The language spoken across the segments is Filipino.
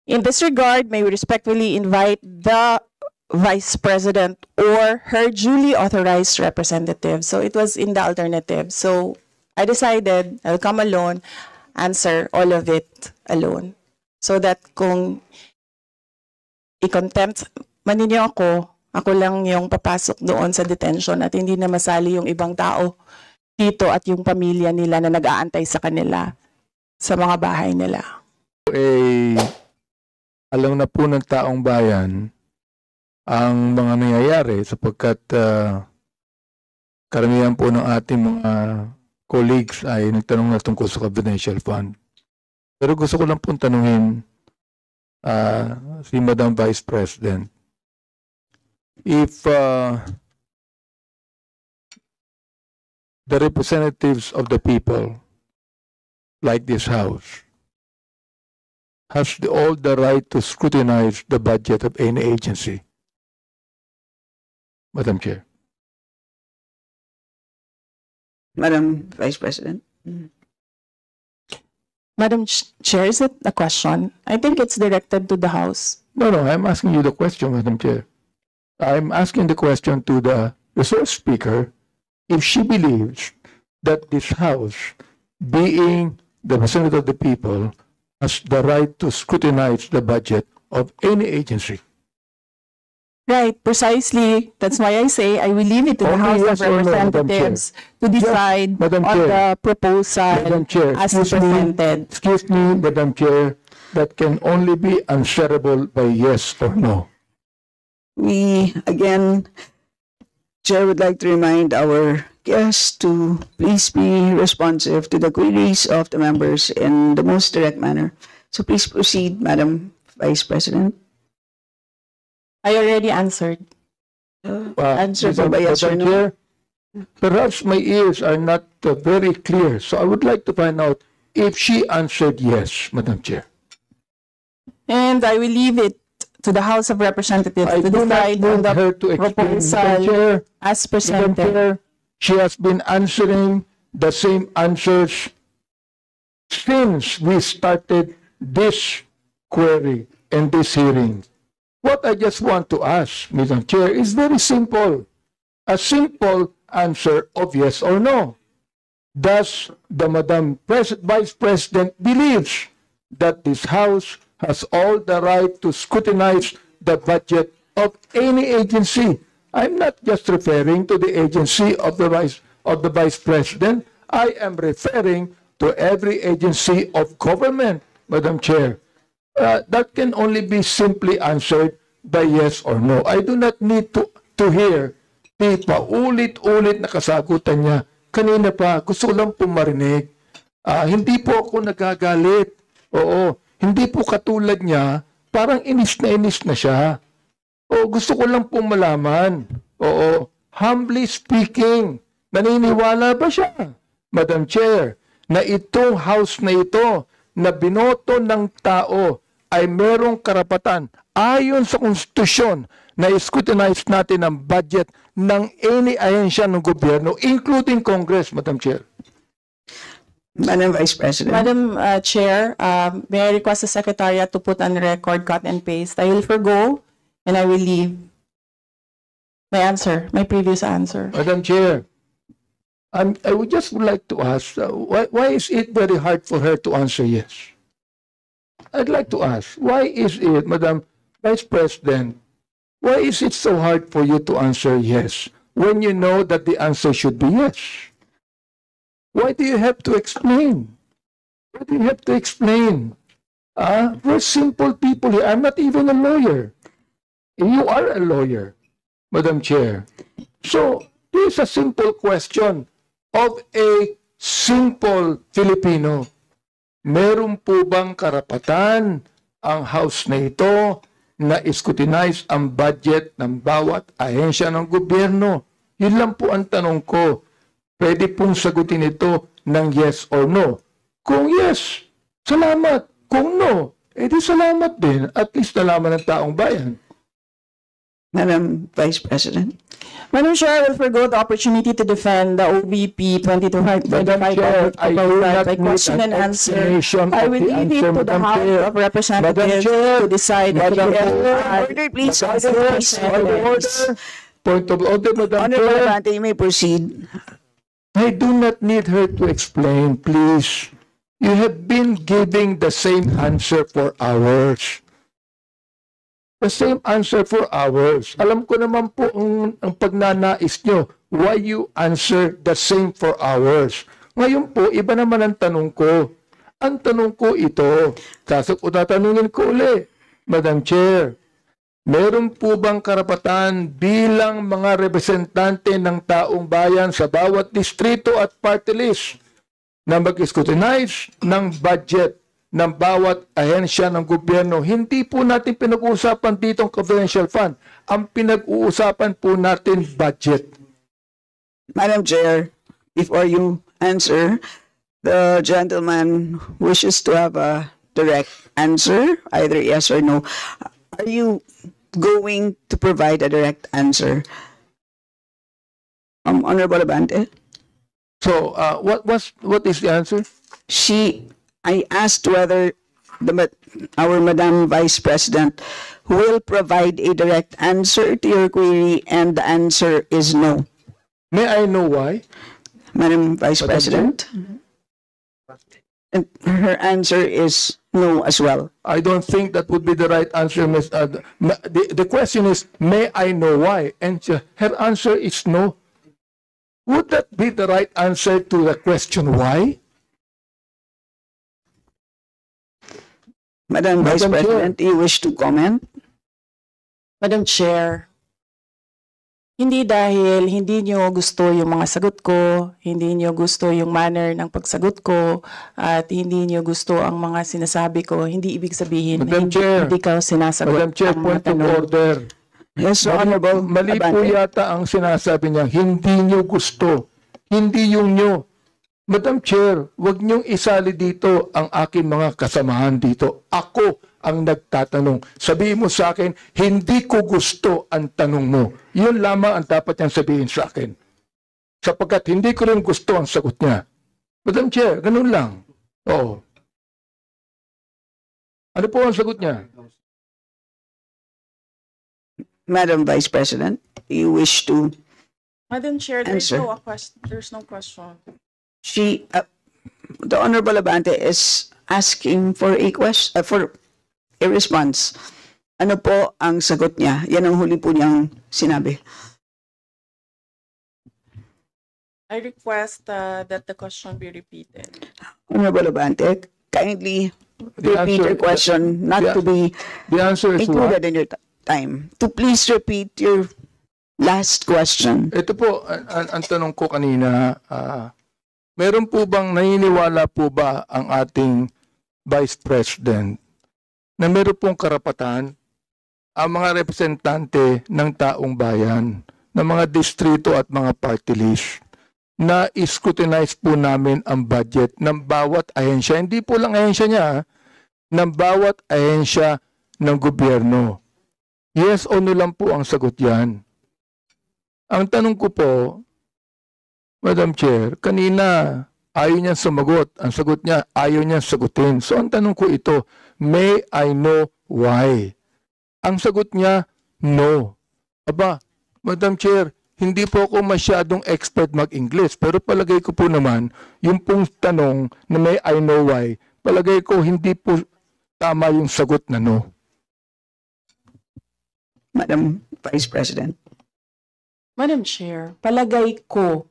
In this regard, may we respectfully invite the Vice President or her duly authorized representative. So it was in the alternative. So I decided I'll come alone, answer all of it alone. So that kung i-contempt man ninyo ako lang yung papasok doon sa detention at hindi na masali yung ibang tao dito at yung pamilya nila na nag-aantay sa kanila sa mga bahay nila. Alam na po ng taong bayan ang mga nangyayari sapagkat karamihan po ng ating mga colleagues ay nagtanong na tungkol sa Confidential Fund. Pero gusto ko lang pong tanungin si Madam Vice President, if the representatives of the people like this House has all the right to scrutinize the budget of any agency. Madam Chair. Madam Vice President. Madam Chair, is it a question? I think it's directed to the House. No, I'm asking you the question, Madam Chair. I'm asking the question to the resource speaker if she believes that this House, being the representative of the people, has the right to scrutinize the budget of any agency. Right, precisely. That's why I say I will leave it to the Only House yes of or no, Madam Representatives to decide Madam on Chair. the proposal Madam Chair, as excuse presented. Excuse me, Madam Chair, that can only be answerable by yes or no. We, again, Chair would like to remind our guests to please be responsive to the queries of the members in the most direct manner. So please proceed, Madam Vice President. I already answered. Answer po ba yes or Madam no? Chair, perhaps my ears are not very clear, so I would like to find out if she answered yes, Madam Chair. And I will leave it to the House of Representatives I to do not decide on want her to the explain, Madam proposal Chair. as Madam presented. Chair, she has been answering the same answers since we started this query and this hearing. What I just want to ask, Madam Chair, is very simple. A simple answer of yes or no. Does the Vice President believes that this House has all the right to scrutinize the budget of any agency? I'm not just referring to the agency of the Vice President. I am referring to every agency of government, Madam Chair. That can only be simply answered by yes or no. I do not need to hear the paulit-ulit na kasagutan niya. Kanina pa, gusto lang po marinig. Hindi po ako nagagalit. Oo, hindi po katulad niya, parang inis na siya. O gusto ko lang pong malaman. Oo, humbly speaking, naniniwala ba siya, Madam Chair, na itong House na ito na binoto ng tao ay merong karapatan ayon sa konstitusyon na scrutinize natin ang budget ng any ahensya ng gobyerno, including Congress, Madam Chair? Madam Vice President. Madam Chair, may I request the Secretariat to put on record, cut and paste. I will forgo and I will leave my answer, my previous answer. Madam Chair, I would just like to ask, why is it very hard for her to answer yes? I'd like to ask, why is it, Madam Vice President, why is it so hard for you to answer yes when you know that the answer should be yes? Why do you have to explain? Why do you have to explain? We're simple people here. I'm not even a lawyer. You are a lawyer, Madam Chair. So, this is a simple question of a simple Filipino. Meron po bang karapatan ang House na ito na scrutinize ang budget ng bawat ahensya ng gobyerno? Yun lang po ang tanong ko. Pwede pong sagutin ito ng yes or no. Kung yes, salamat. Kung no, edi salamat din. At least nalaman ng taong bayan. Madam Vice President. Madam Chair, I will forgo the opportunity to defend the OVP 2225 Madam Chair, I do not by need question an and answer. explanation I of will the leave answer, it to the Madam House Chair. of Representatives Chair, to decide. Madam if Chair, Order, please. As Order, a please. representative. Point of order, Madam Honorable Chair. Abante, you may proceed. I do not need her to explain, please. You have been giving the same answer for hours. The same answer for hours. Alam ko naman po ang pagnanais nyo, why you answer the same for hours. Ngayon po, iba naman ang tanong ko. Ang tanong ko ito, tatanungin ko uli, Madam Chair, meron po bang karapatan bilang mga representante ng taong bayan sa bawat distrito at party list na mag-scrutinize ng budget ng bawat ahensya ng gobyerno? Hindi po natin pinag-uusapan dito ang confidential fund. Ang pinag-uusapan po natin budget. Madam Chair, before you answer, the gentleman wishes to have a direct answer, either yes or no. Are you going to provide a direct answer? Honorable Abante? So, what is the answer? I asked whether our Madam Vice President will provide a direct answer to your query, and the answer is no. May I know why? Madam Vice Madam President? And her answer is no as well. I don't think that would be the right answer, Ms. The question is, may I know why? And her answer is no. Would that be the right answer to the question why? Madam Vice Madam Chair. President, do you wish to comment? Madam Chair, hindi dahil hindi nyo gusto yung mga sagot ko, hindi nyo gusto yung manner ng pagsagot ko, at hindi nyo gusto ang mga sinasabi ko, hindi ibig sabihin Madam na Chair. hindi ka sinasagot Madam Chair, ang mga point of tanong. order. Yes, Honorable Mali po Abante. yata ang sinasabi niya, hindi nyo gusto. Hindi yung nyo. Madam Chair, wag niyong isali dito ang aking mga kasamahan dito. Ako ang nagtatanong. Sabihin mo sa akin, hindi ko gusto ang tanong mo. Yun lamang ang dapat niyang sabihin sa akin. Sapagkat hindi ko rin gusto ang sagot niya. Madam Chair, ganun lang. Oo. Ano po ang sagot niya? Madam Vice President, do you wish to? Madam Chair, Answer. there's no question. The Honorable Abante is asking for a question, for a response. Ano po ang sagot niya? Yan ang huli po niyang sinabi. I request that the question be repeated. Honorable Abante, kindly The repeat answer- your question, not the- to be The answer is what? included in your time. To please repeat your last question. Ito po, ang tanong ko kanina, meron po bang naniniwala po ba ang ating Vice President na meron pong karapatan ang mga representante ng taong bayan, ng mga distrito at mga party list na scrutinize po namin ang budget ng bawat ahensya, hindi po lang ahensya niya, ng bawat ahensya ng gobyerno. Yes o no lang po ang sagot yan. Ang tanong ko po, Madam Chair, kanina ayaw niya sumagot. Ang sagot niya, ayaw niya sagutin. So ang tanong ko ito, may I know why? Ang sagot niya, no. Aba, Madam Chair, hindi po ako masyadong expert mag-English, pero palagay ko po naman, yung pong tanong na may I know why, palagay ko hindi po tama yung sagot na no. Madam Vice President. Madam Chair, palagay ko.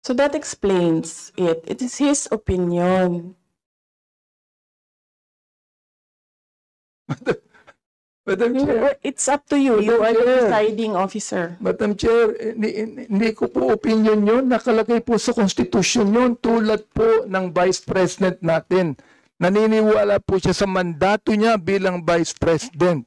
So that explains it. It is his opinion. Madam Chair, It's up to you. You are the presiding officer. Madam Chair, hindi ko po opinion yun. Nakalagay po sa Constitution yun tulad po ng Vice President natin. Naniniwala po siya sa mandato niya bilang Vice President.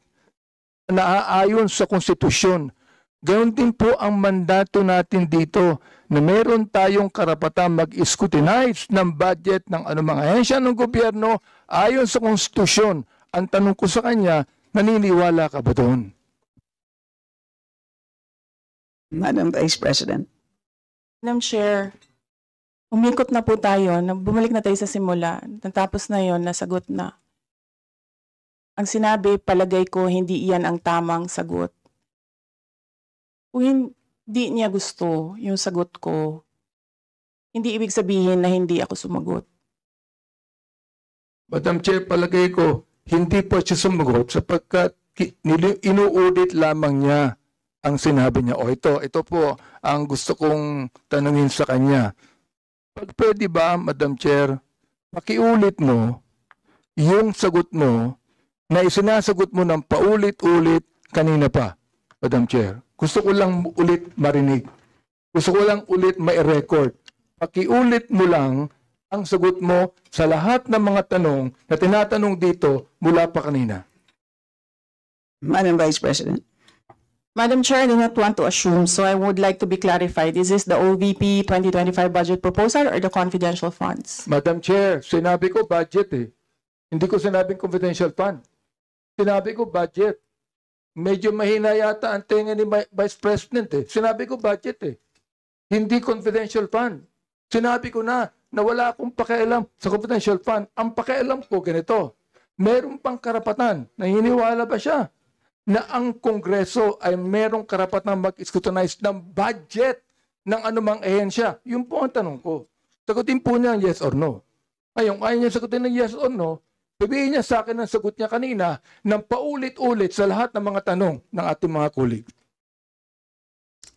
Naaayon sa Konstitusyon. Gayon din po ang mandato natin dito na meron tayong karapatan mag-scrutinize ng budget ng anumang ahensya ng gobyerno ayon sa Konstitusyon. Ang tanong ko sa kanya, naniniwala ka ba doon? Madam Vice President. Madam Chair, umikot na po tayo, bumalik na tayo sa simula, natapos na yon, nasagot na. Ang sinabi, palagay ko, hindi iyan ang tamang sagot. Kung hindi niya gusto yung sagot ko, hindi ibig sabihin na hindi ako sumagot. Madam Chair, palagay ko, hindi po siya sumagot sapagkat inuudit lamang niya ang sinabi niya. O ito po ang gusto kong tanungin sa kanya. Pag pwede ba, Madam Chair, pakiulit mo yung sagot mo na isinasagot mo ng paulit-ulit kanina pa, Madam Chair. Gusto ko lang ulit marinig. Gusto ko lang ulit ma-record. Pakiulit mo lang ang sagot mo sa lahat ng mga tanong na tinatanong dito mula pa kanina. Madam Vice President. Madam Chair, I do not want to assume, so I would like to be clarified. Is this the OVP 2025 budget proposal or the confidential funds? Madam Chair, sinabi ko budget eh. Hindi ko sinabing confidential fund. Sinabi ko budget. Medyo mahina yata ang tenga ni Vice President eh. Sinabi ko budget eh. Hindi confidential fund. Sinabi ko na wala akong pakialam sa confidential fund. Ang pakialam ko ganito. Meron pang karapatan. Naniniwala ba siya na ang Kongreso ay merong karapatan mag-scrutinize ng budget ng anumang ehensya? Yun po ang tanong ko. Sagutin po niya yes or no. Ngayon, kaya niya sagutin ng yes or no, sabihin niya sa akin ang sagot niya kanina ng paulit-ulit sa lahat ng mga tanong ng ating mga kulig.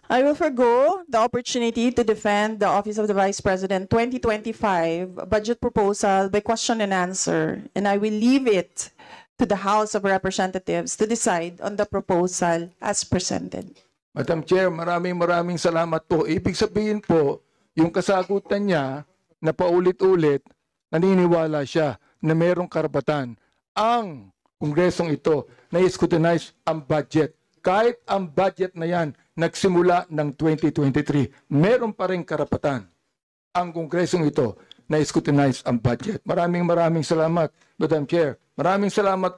I will forgo the opportunity to defend the Office of the Vice President 2025 budget proposal by question and answer, and I will leave it to the House of Representatives to decide on the proposal as presented. Madam Chair, maraming salamat po. Ibig sabihin po, yung kasagutan niya na paulit-ulit, naniniwala siya na merong karapatan ang Kongresong ito na i-scrutinize ang budget. Kahit ang budget na yan nagsimula ng 2023, meron pa rin karapatan ang Kongresong ito na i-scrutinize ang budget. Maraming salamat, Madam Chair. Maraming salamat